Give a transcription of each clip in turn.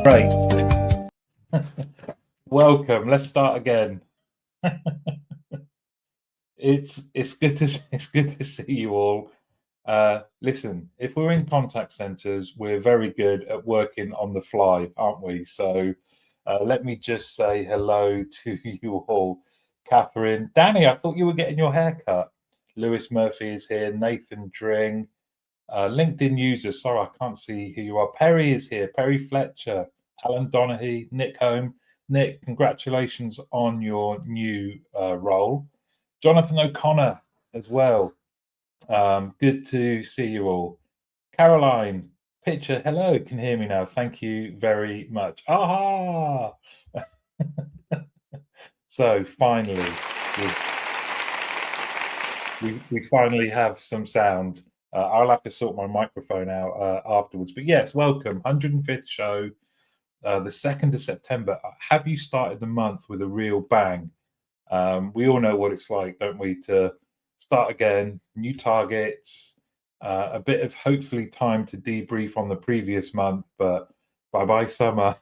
Great. Welcome. Let's start again. It's good to see you all. Listen, if we're in contact centres, we're very good at working on the fly, aren't we? So let me just say hello to you all. Catherine, Danny, I thought you were getting your hair cut. Lewis Murphy is here. Nathan Dring, LinkedIn user. Sorry, I can't see who you are. Perry is here. Perry Fletcher, Alan Donaghy, Nick Home. Nick, congratulations on your new role. Jonathan O'Connor as well. Good to see you all. Caroline, picture, hello, can hear me now. Thank you very much. Aha! So finally, we finally have some sound. I'll have to sort my microphone out afterwards. But yes, welcome. 105th show, the 2nd of September. Have you started the month with a real bang? We all know what it's like, don't we, to start again, new targets, a bit of hopefully time to debrief on the previous month, but bye-bye summer,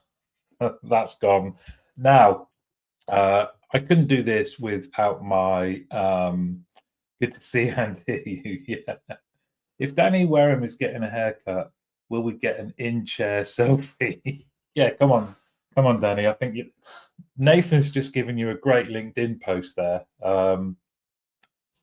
that's gone. Now, I couldn't do this without my good to see and hear you. Yeah. If Danny Wareham is getting a haircut, will we get an in-chair selfie? Yeah, come on, Danny. I think Nathan's just given you a great LinkedIn post there.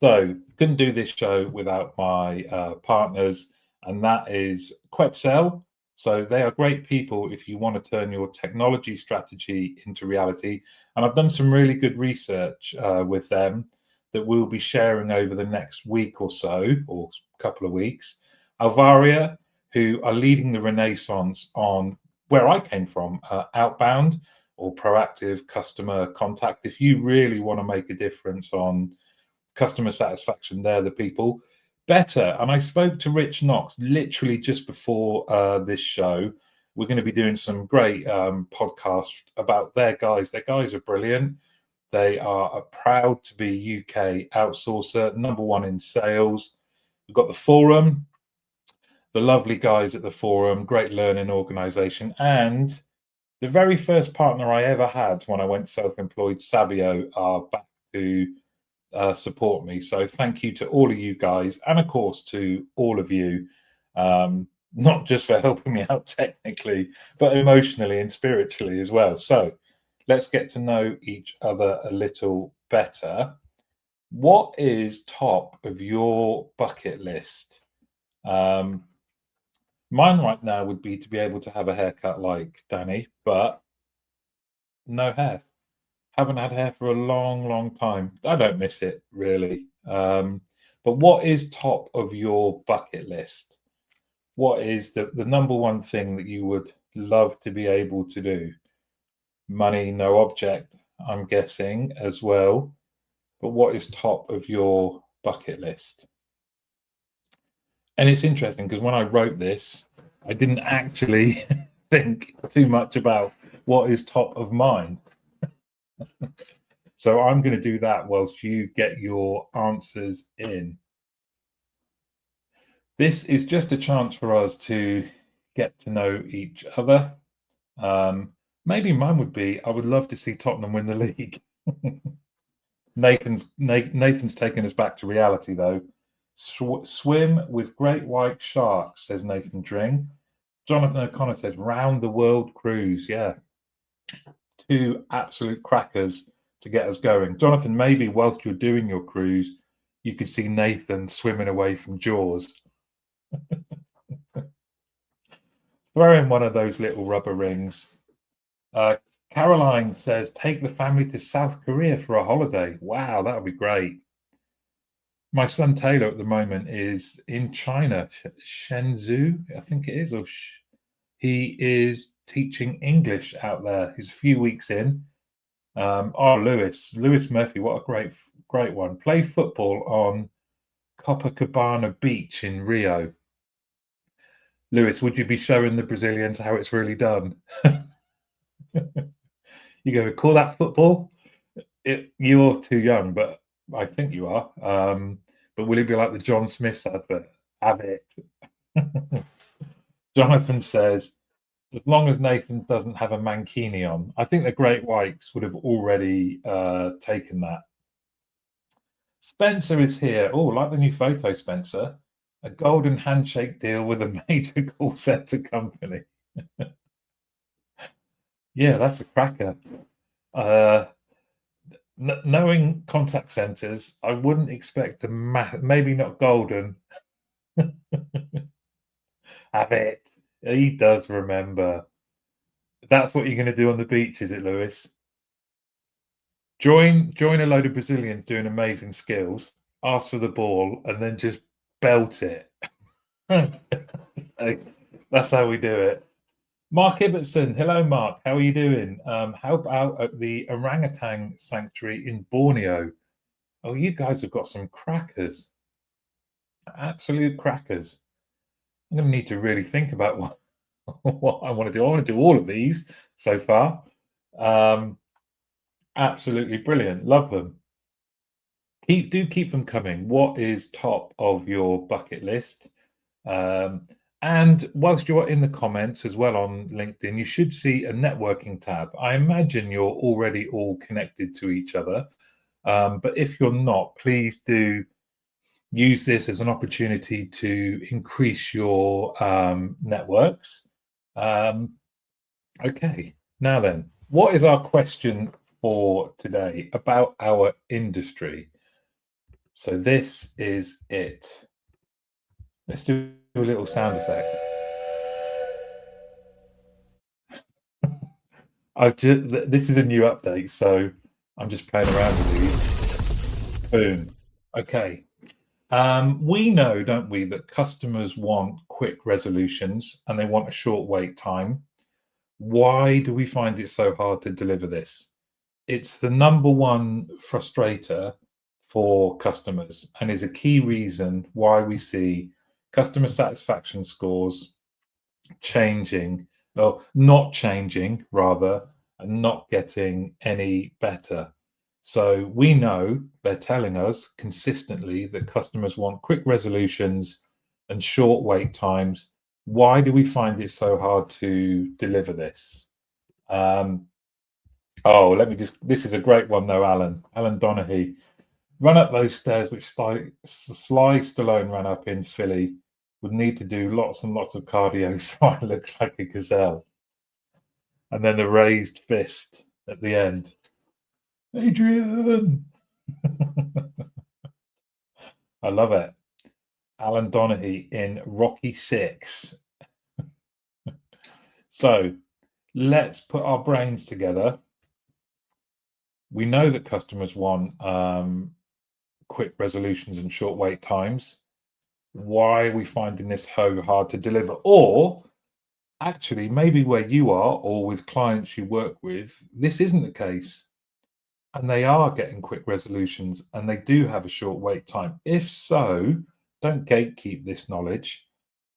So couldn't do this show without my partners, and that is Quetzal. So they are great people if you want to turn your technology strategy into reality. And I've done some really good research with them that we'll be sharing over the next week or so, or couple of weeks. Alvaria, who are leading the renaissance on where I came from, outbound or proactive customer contact. If you really want to make a difference on customer satisfaction, they're the people. Better. And I spoke to Rich Knox literally just before this show. We're going to be doing some great podcasts about their guys. Their guys are brilliant. They are proud to be UK outsourcer, #1 in sales. We've got the Forum, the lovely guys at the Forum, great learning organization. And the very first partner I ever had when I went self-employed, Sabio, are back to support me. So thank you to all of you guys, and of course to all of you, not just for helping me out technically, but emotionally and spiritually as well. So let's get to know each other a little better. What is top of your bucket list? Mine right now would be to be able to have a haircut like Danny, but no hair. Haven't had hair for a long time. I don't miss it really. But what is top of your bucket list? What is the #1 thing that you would love to be able to do? Money, no object, I'm guessing as well. But what is top of your bucket list? And it's interesting because when I wrote this, I didn't actually think too much about what is top of mine. So I'm going to do that whilst you get your answers in. This is just a chance for us to get to know each other. Maybe mine would be, I would love to see Tottenham win the league. Nathan's taking us back to reality, though. Swim with great white sharks, says Nathan Dring. Jonathan O'Connor says, round the world cruise. Yeah. 2 absolute crackers to get us going. Jonathan, maybe whilst you're doing your cruise, you could see Nathan swimming away from Jaws. Throw in one of those little rubber rings. Caroline says, take the family to South Korea for a holiday. Wow, that would be great. My son Taylor at the moment is in China, Shenzhou, I think it is, or he is teaching English out there. He's a few weeks in. Lewis Murphy, what a great one. Play football on Copacabana Beach in Rio. Lewis, would you be showing the Brazilians how it's really done? You go, call that football? You're too young, but I think you are. But will it be like the John Smith's advert? Have it. Jonathan says, As long as Nathan doesn't have a mankini on. I think the Great Whites would have already taken that. Spencer is here. Oh, like the new photo, Spencer. A golden handshake deal with a major call center company. Yeah, that's a cracker. Uh, knowing contact centers, I wouldn't expect a maybe not golden. Have it. He does remember. That's what you're going to do on the beach, is it, Lewis? Join a load of Brazilians doing amazing skills, ask for the ball, and then just belt it. That's how we do it. Mark Ibbotson, hello, Mark. How are you doing? How about at the orangutan sanctuary in Borneo? Oh, you guys have got some crackers, absolute crackers. I'm going to need to really think about what I want to do. I want to do all of these so far. Absolutely brilliant. Love them. Keep them coming. What is top of your bucket list? And whilst you're in the comments as well on LinkedIn, you should see a networking tab. I imagine you're already all connected to each other. But if you're not, please do use this as an opportunity to increase your networks. Okay, now then, what is our question for today about our industry? So this is it. Let's do a little sound effect. This is a new update, so I'm just playing around with these. Boom. Okay. We know, don't we, that customers want quick resolutions and they want a short wait time. Why do we find it so hard to deliver this? It's the number one frustrator for customers and is a key reason why we see customer satisfaction scores changing, or not changing rather, and not getting any better. So we know they're telling us consistently that customers want quick resolutions and short wait times. Why do we find it so hard to deliver this? Oh, this is a great one though, Alan. Alan Donaghy. Run up those stairs which Sly Stallone ran up in Philly. Would need to do lots and lots of cardio so I look like a gazelle. And then the raised fist at the end. Adrian! I love it. Alan Donaghy in Rocky 6. So let's put our brains together. We know that customers want quick resolutions and short wait times. Why are we finding this so hard to deliver? Or actually, maybe where you are or with clients you work with, this isn't the case. And they are getting quick resolutions and they do have a short wait time. If so, don't gatekeep this knowledge.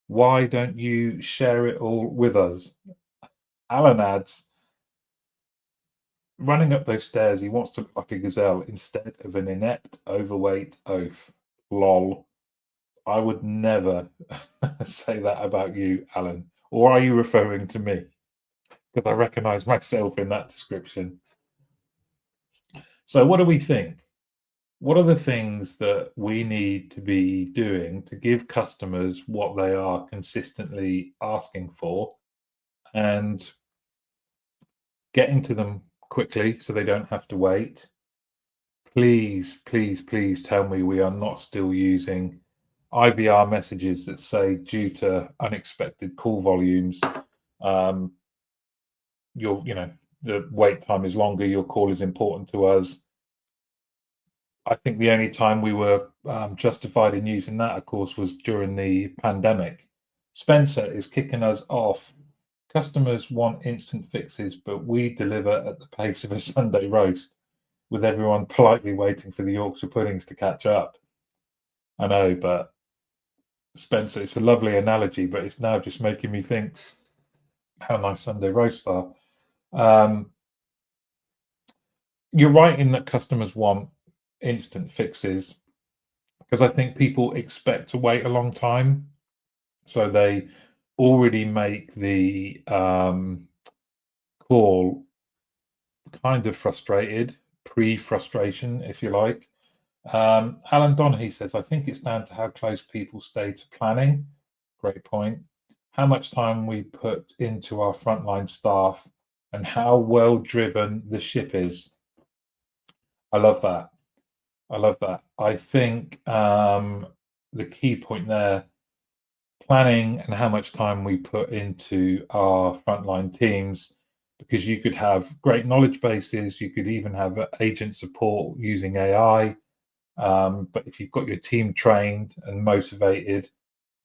Why don't you share it all with us? Alan adds, running up those stairs, he wants to look like a gazelle instead of an inept, overweight oaf. Lol. I would never say that about you, Alan. Or are you referring to me? Because I recognize myself in that description. So, what do we think? What are the things that we need to be doing to give customers what they are consistently asking for and getting to them quickly so they don't have to wait? Please, please, please tell me we are not still using IVR messages that say due to unexpected call volumes, the wait time is longer, your call is important to us. I think the only time we were justified in using that, of course, was during the pandemic. Spencer is kicking us off. Customers want instant fixes, but we deliver at the pace of a Sunday roast, with everyone politely waiting for the Yorkshire puddings to catch up. I know, but Spencer, it's a lovely analogy, but it's now just making me think how nice Sunday roasts are. You're right in that customers want instant fixes because I think people expect to wait a long time. So they already make the call kind of frustrated, pre-frustration, if you like. Alan Donaghy says, I think it's down to how close people stay to planning. Great point. How much time we put into our frontline staff and how well driven the ship is. I love that. I love that. I think the key point there, planning and how much time we put into our frontline teams, because you could have great knowledge bases, you could even have agent support using AI. But if you've got your team trained and motivated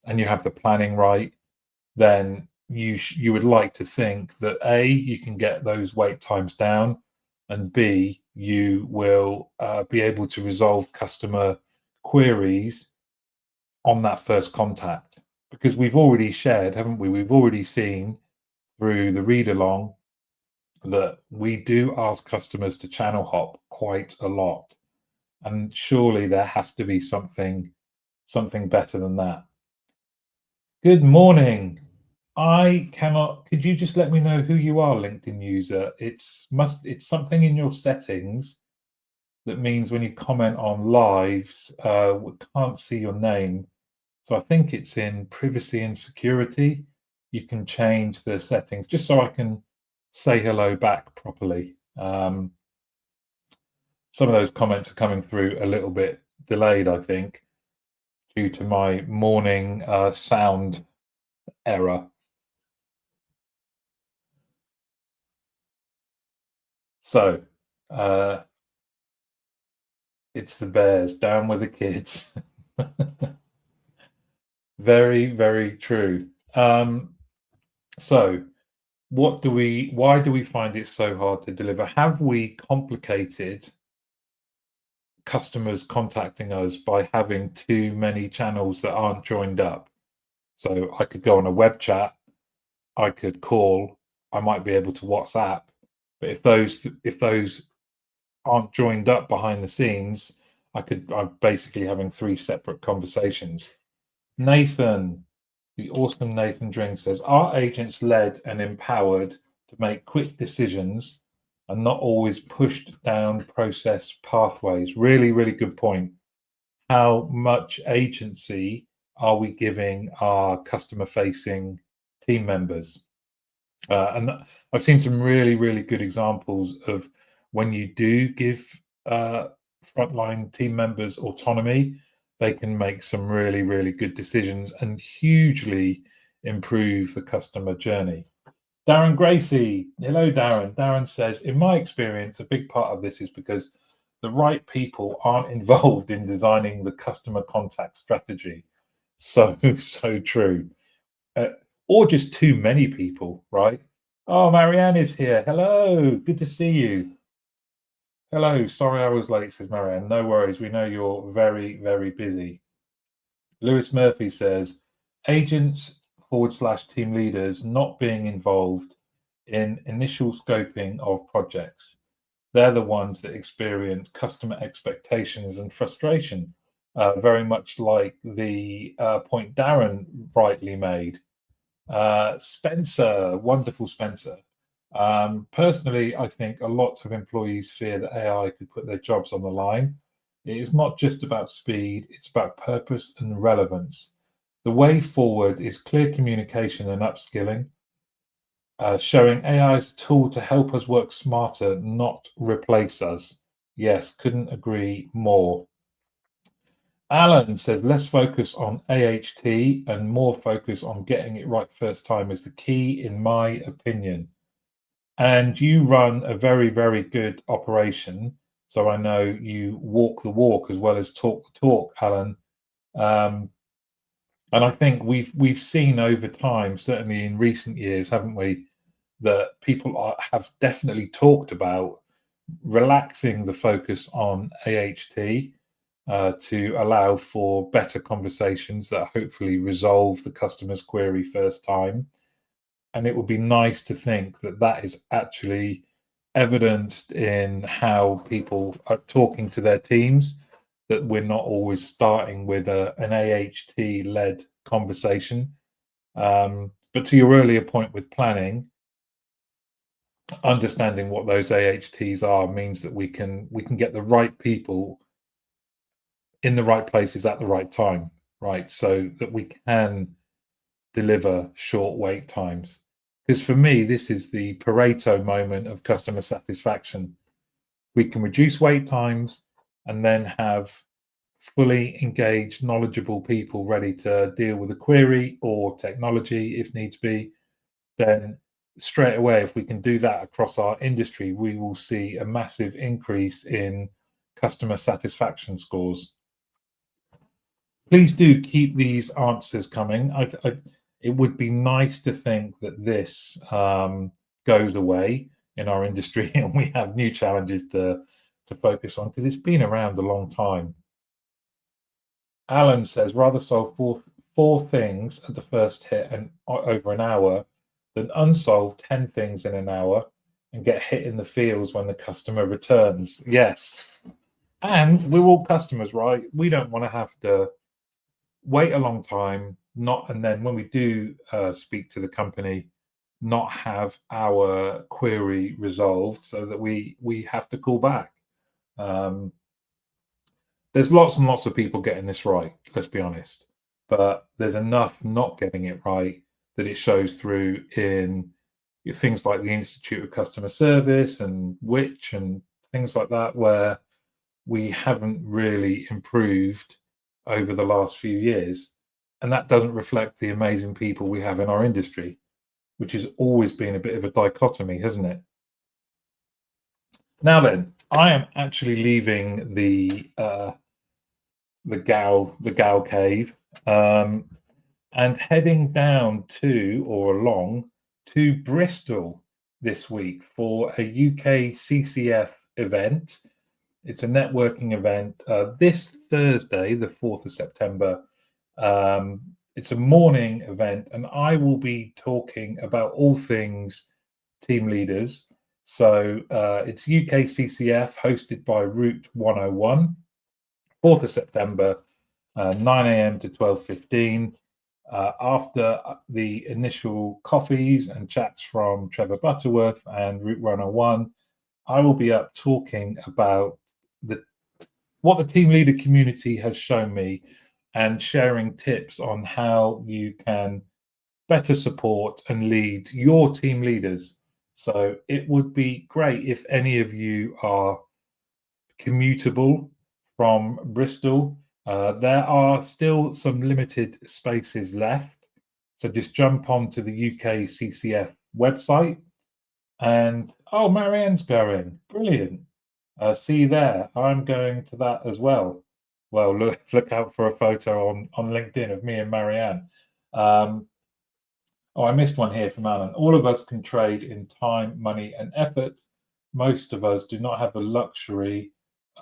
and you have the planning right, then you would like to think that A, you can get those wait times down, and B, you will be able to resolve customer queries on that first contact. Because we've already shared, haven't we? We've already seen through the read along that we do ask customers to channel hop quite a lot. And surely there has to be something better than that. Good morning. Could you just let me know who you are, LinkedIn user? It's something in your settings that means when you comment on lives, we can't see your name. So I think it's in privacy and security. You can change the settings just so I can say hello back properly. Some of those comments are coming through a little bit delayed, I think, due to my morning sound error. So it's the Bears, down with the kids. Very, very true. So why do we find it so hard to deliver? Have we complicated customers contacting us by having too many channels that aren't joined up? So I could go on a web chat, I could call, I might be able to WhatsApp, but if those aren't joined up behind the scenes, I'm basically having 3 separate conversations. Nathan, the awesome Nathan Dring says, are agents led and empowered to make quick decisions and not always pushed down process pathways? Really, really good point. How much agency are we giving our customer-facing team members? And I've seen some really, really good examples of when you do give frontline team members autonomy, they can make some really, really good decisions and hugely improve the customer journey. Darren Gracie, hello, Darren. Darren says, in my experience, a big part of this is because the right people aren't involved in designing the customer contact strategy. So true. Or just too many people, right? Oh, Marianne is here. Hello, good to see you. Hello, sorry I was late, says Marianne. No worries, we know you're very, very busy. Lewis Murphy says, agents / team leaders not being involved in initial scoping of projects. They're the ones that experience customer expectations and frustration, very much like the point Darren rightly made. Spencer, wonderful Spencer. Personally, I think a lot of employees fear that AI could put their jobs on the line. It is not just about speed, it's about purpose and relevance. The way forward is clear communication and upskilling, showing AI as a tool to help us work smarter, not replace us. Yes, couldn't agree more. Alan says, less focus on AHT and more focus on getting it right first time is the key, in my opinion. And you run a very, very good operation. So I know you walk the walk as well as talk the talk, Alan. And I think we've seen over time, certainly in recent years, haven't we, that people have definitely talked about relaxing the focus on AHT to allow for better conversations that hopefully resolve the customer's query first time. And it would be nice to think that that is actually evidenced in how people are talking to their teams, that we're not always starting with an AHT-led conversation. But to your earlier point with planning, understanding what those AHTs are means that we can get the right people in the right places at the right time, right? So that we can deliver short wait times. Because for me, this is the Pareto moment of customer satisfaction. We can reduce wait times and then have fully engaged, knowledgeable people ready to deal with a query or technology if needs be. Then straight away, if we can do that across our industry, we will see a massive increase in customer satisfaction scores. Please do keep these answers coming. It would be nice to think that this goes away in our industry and we have new challenges to focus on, because it's been around a long time. Alan says, rather solve four things at the first hit and over an hour than unsolve 10 things in an hour and get hit in the feels when the customer returns. Yes. And we're all customers, right? We don't want to have to wait a long time, and then when we do speak to the company, not have our query resolved so that we have to call back. There's lots and lots of people getting this right, let's be honest, but there's enough not getting it right that it shows through in things like the Institute of Customer Service and Which and things like that, where we haven't really improved over the last few years. And that doesn't reflect the amazing people we have in our industry, which has always been a bit of a dichotomy, hasn't it? Now then, I am actually leaving the Gal Cave and heading down along to Bristol this week for a UK CCF event. It's a networking event this Thursday, the 4th of September. It's a morning event, and I will be talking about all things team leaders. So it's UK CCF hosted by Route 101, 4th of September, 9 a.m. to 12:15. After the initial coffees and chats from Trevor Butterworth and Route 101, I will be up talking about what the team leader community has shown me and sharing tips on how you can better support and lead your team leaders. So it would be great if any of you are commutable from Bristol. There are still some limited spaces left. So just jump onto the UK CCF website and, oh, Marianne's going. Brilliant. See you there. I'm going to that as well. Well, look out for a photo on LinkedIn of me and Marianne. I missed one here from Alan. All of us can trade in time, money, and effort. Most of us do not have the luxury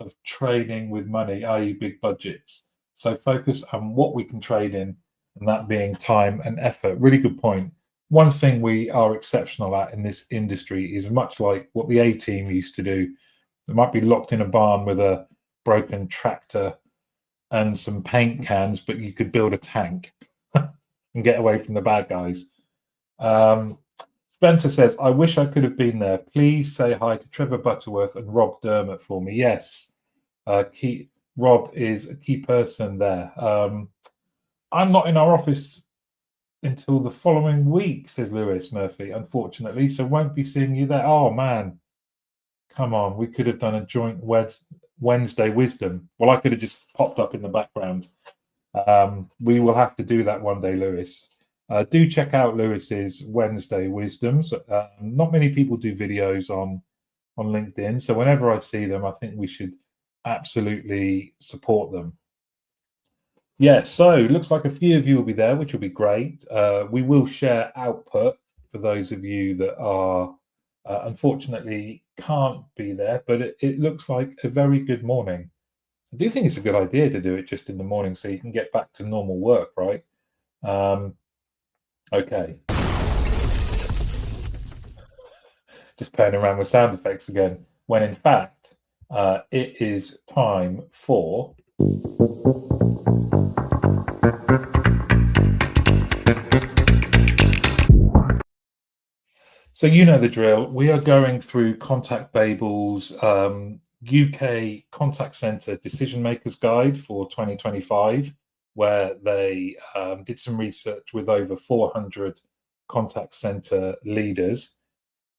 of trading with money, i.e. big budgets. So focus on what we can trade in, and that being time and effort. Really good point. One thing we are exceptional at in this industry is much like what the A-team used to do. They might be locked in a barn with a broken tractor and some paint cans, but you could build a tank and get away from the bad guys. Spencer says, I wish I could have been there. Please say hi to Trevor Butterworth and Rob Dermott for me. Yes, Rob is a key person there. I'm not in our office until the following week, says Lewis Murphy, unfortunately, so won't be seeing you there. Oh, man. Come on, we could have done a joint Wednesday wisdom. Well, I could have just popped up in the background. We will have to do that one day, Lewis. Do check out Lewis's Wednesday wisdoms. Not many people do videos on LinkedIn, so whenever I see them, I think we should absolutely support them. Yes, so looks like a few of you will be there, which will be great. We will share output for those of you that are unfortunately can't be there, but it looks like a very good morning. I do think it's a good idea to do it just in the morning so you can get back to normal work, right? Okay. Just playing around with sound effects again, when in fact it is time for So you know the drill. We are going through Contact Babel's UK Contact Centre Decision Makers Guide for 2025, where they did some research with over 400 contact centre leaders.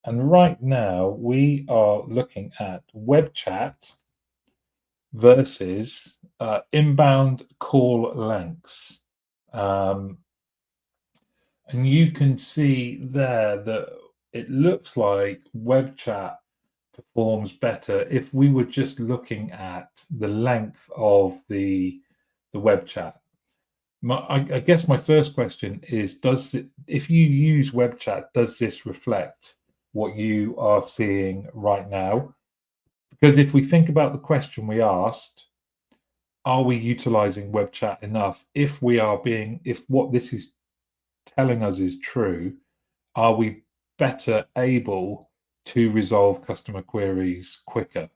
And right now we are looking at web chat versus inbound call lengths. And you can see there that it looks like web chat performs better if we were just looking at the length of the web chat. I guess my first question is: if you use web chat, does this reflect what you are seeing right now? Because if we think about the question we asked, are we utilizing web chat enough? If what this is telling us is true, are we better able to resolve customer queries quicker?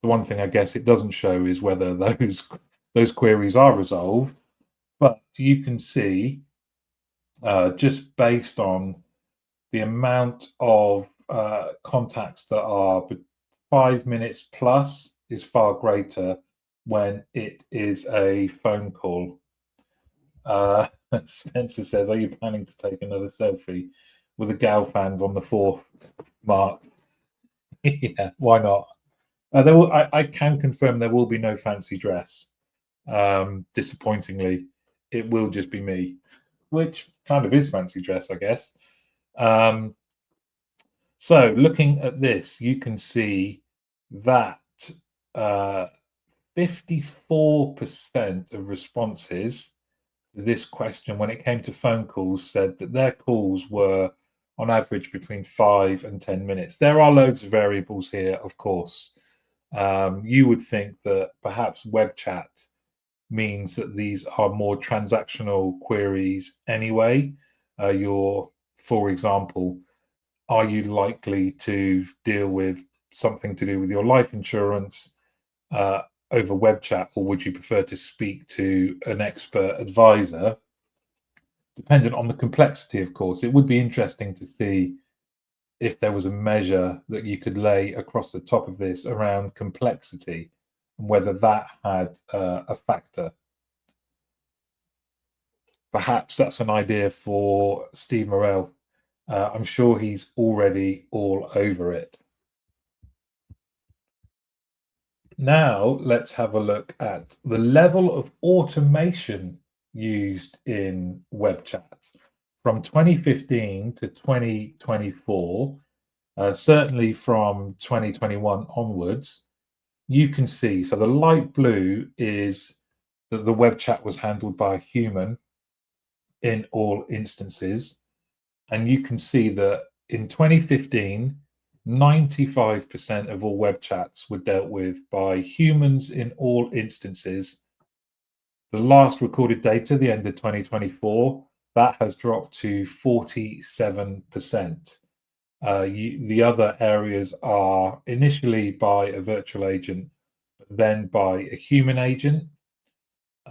The one thing I guess it doesn't show is whether those queries are resolved, but you can see just based on the amount of contacts that are 5 minutes plus is far greater when it is a phone call. Spencer says, "Are you planning to take another selfie with a gal fans on the 4th mark?" Yeah, why not? I can confirm there will be no fancy dress. Disappointingly, it will just be me, which kind of is fancy dress, I guess. So looking at this, you can see that 54% of responses to this question when it came to phone calls said that their calls were on average between 5 and 10 minutes. There are loads of variables here, of course. You would think that perhaps web chat means that these are more transactional queries anyway. For example, are you likely to deal with something to do with your life insurance over web chat, or would you prefer to speak to an expert advisor? Dependent on the complexity, of course. It would be interesting to see if there was a measure that you could lay across the top of this around complexity and whether that had a factor. Perhaps that's an idea for Steve Morel. I'm sure he's already all over it. Now let's have a look at the level of automation used in web chat from 2015 to 2024. Certainly from 2021 onwards, you can see. So the light blue is that the web chat was handled by a human in all instances. And you can see that in 2015, 95% of all web chats were dealt with by humans in all instances. The last recorded data, the end of 2024, that has dropped to 47%. The other areas are initially by a virtual agent, then by a human agent.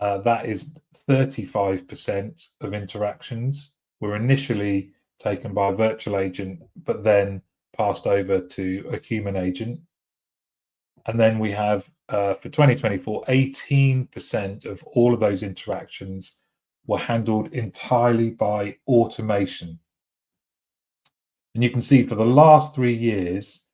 That is 35% of interactions were initially taken by a virtual agent, but then passed over to a human agent. And then we have, for 2024, 18% of all of those interactions were handled entirely by automation. And you can see for the last 3 years,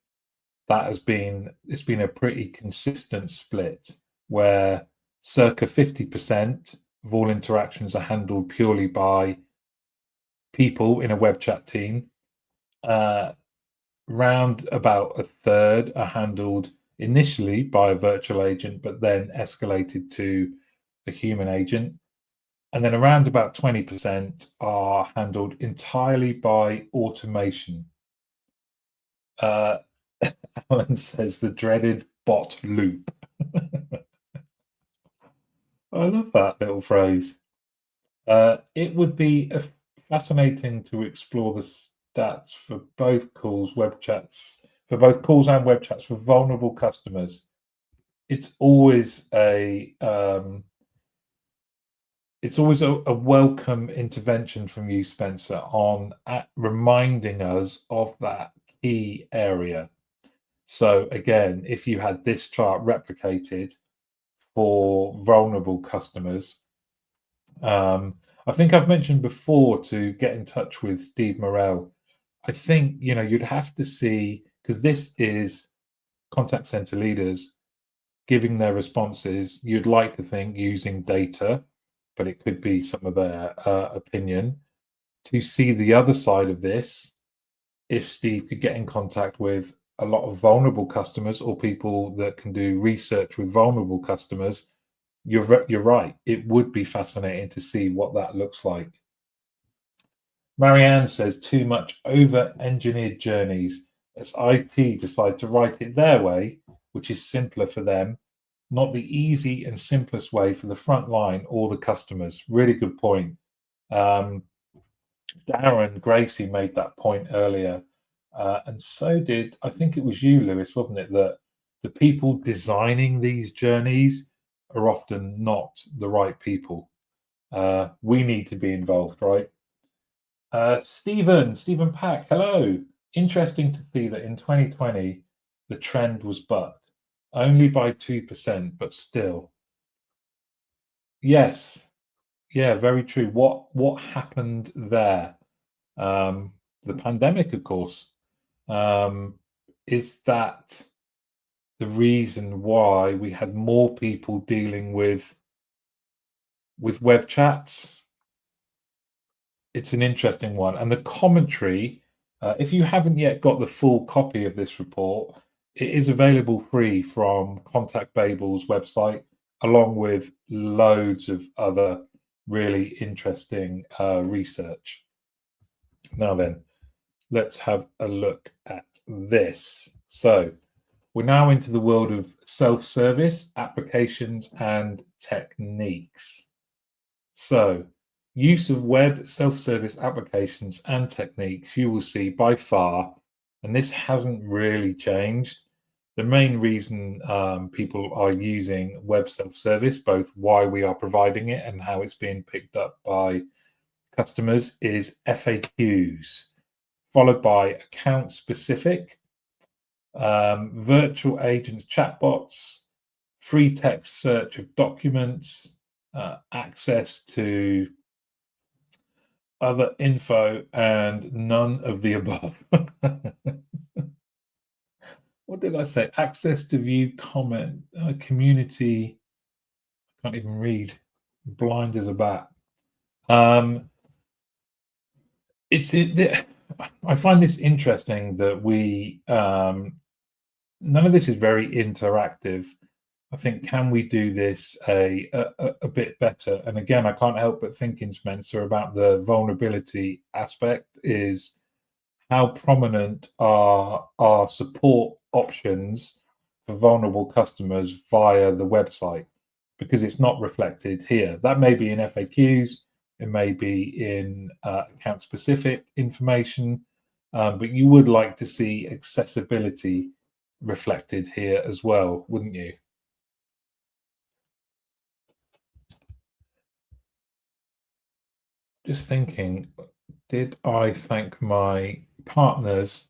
it's been a pretty consistent split where circa 50% of all interactions are handled purely by people in a web chat team. Round about a third are handled initially by a virtual agent, but then escalated to a human agent. And then around about 20% are handled entirely by automation. Alan says the dreaded bot loop. I love that little phrase. It would be fascinating to explore the stats for both calls, web chats, for both calls and web chats for vulnerable customers. It's always it's always a welcome intervention from you, Spencer, on reminding us of that key area. So again, if you had this chart replicated for vulnerable customers, I think I've mentioned before to get in touch with Steve Morrell. I think, you'd have to see, because this is contact center leaders giving their responses, you'd like to think using data, but it could be some of their opinion. To see the other side of this, if Steve could get in contact with a lot of vulnerable customers or people that can do research with vulnerable customers, you're right. It would be fascinating to see what that looks like. Marianne says too much over-engineered journeys as IT decide to write it their way, which is simpler for them, not the easy and simplest way for the front line or the customers. Really good point. Darren Gracie made that point earlier. And so did, I think it was you, Lewis, wasn't it? That the people designing these journeys are often not the right people. We need to be involved, right? Stephen Pack, hello. Interesting to see that in 2020, the trend was bucked, only by 2%, but still. Yes. Yeah, very true. What happened there? The pandemic, of course. Is that the reason why we had more people dealing with web chats? It's an interesting one. And the commentary, if you haven't yet got the full copy of this report, it is available free from Contact Babel's website, along with loads of other really interesting research. Now then, let's have a look at this. So we're now into the world of self-service applications and techniques. So use of web self-service applications and techniques, you will see by far, and this hasn't really changed, the main reason people are using web self-service, both why we are providing it and how it's being picked up by customers, is FAQs, followed by account-specific, virtual agents, chatbots, free text search of documents, access to other info, and none of the above. What did I say? Access to view comment, community. I can't even read. Blind as a bat. I find this interesting that none of this is very interactive. I think, can we do this a bit better? And again, I can't help but thinking, Spencer, about the vulnerability aspect. Is how prominent are our support options for vulnerable customers via the website? Because it's not reflected here. That may be in FAQs, it may be in account-specific information, but you would like to see accessibility reflected here as well, wouldn't you? Just thinking, did I thank my partners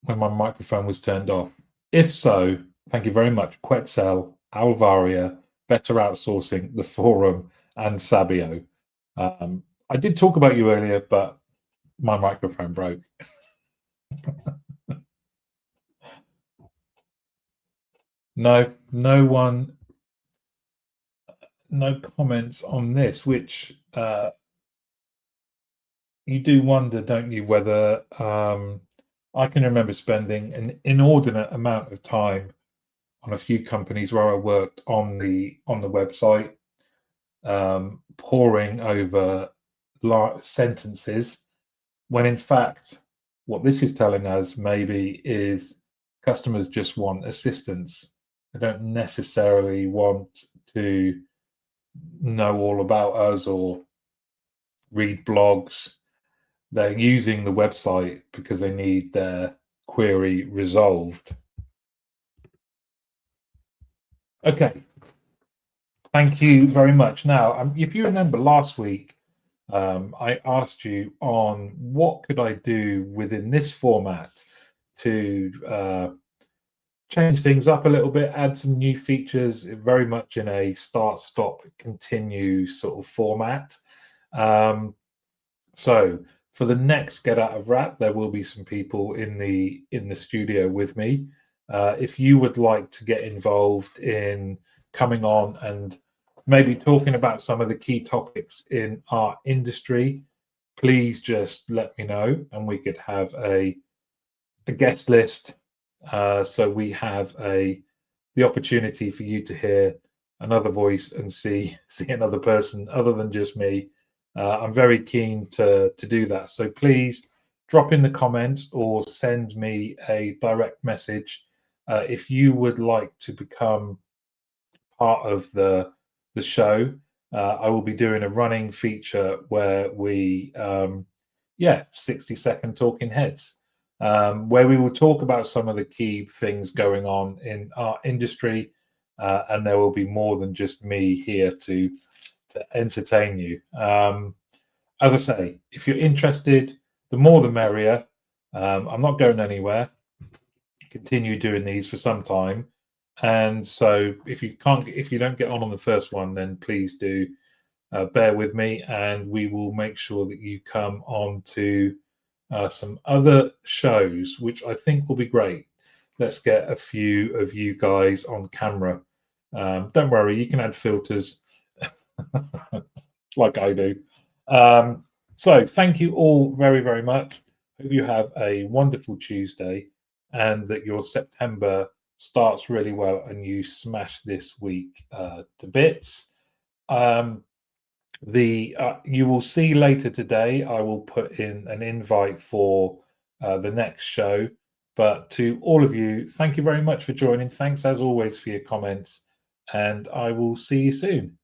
when my microphone was turned off? If so, thank you very much, Quetzal, Alvaria, Better Outsourcing, The Forum, and Sabio. I did talk about you earlier, but my microphone broke. No comments on this, which you do wonder, don't you, whether I can remember spending an inordinate amount of time on a few companies where I worked on the website, poring over sentences, when in fact what this is telling us maybe is customers just want assistance. They don't necessarily want to know all about us or read blogs. They're using the website because they need their query resolved. Okay. Thank you very much. Now, if you remember last week, I asked you on what could I do within this format to change things up a little bit, add some new features, very much in a start, stop, continue sort of format. So for the next Get Out of Rap, there will be some people in the studio with me. If you would like to get involved in coming on and maybe talking about some of the key topics in our industry, please just let me know, and we could have a guest list. So we have the opportunity for you to hear another voice and see another person other than just me. I'm very keen to do that. So please drop in the comments or send me a direct message if you would like to become part of the show. I will be doing a running feature where we 60-second talking heads, where we will talk about some of the key things going on in our industry, and there will be more than just me here to entertain you. As I say, if you're interested, the more the merrier. I'm not going anywhere. Continue doing these for some time, and so if you don't get on the first one, then please do bear with me, and we will make sure that you come on to some other shows, which I think will be great. Let's get a few of you guys on camera. Don't worry, you can add filters like I do. So thank you all very, very much. Hope you have a wonderful Tuesday and that your September starts really well and you smash this week to bits. You will see later today, I will put in an invite for the next show. But to all of you, thank you very much for joining. Thanks as always for your comments, and I will see you soon.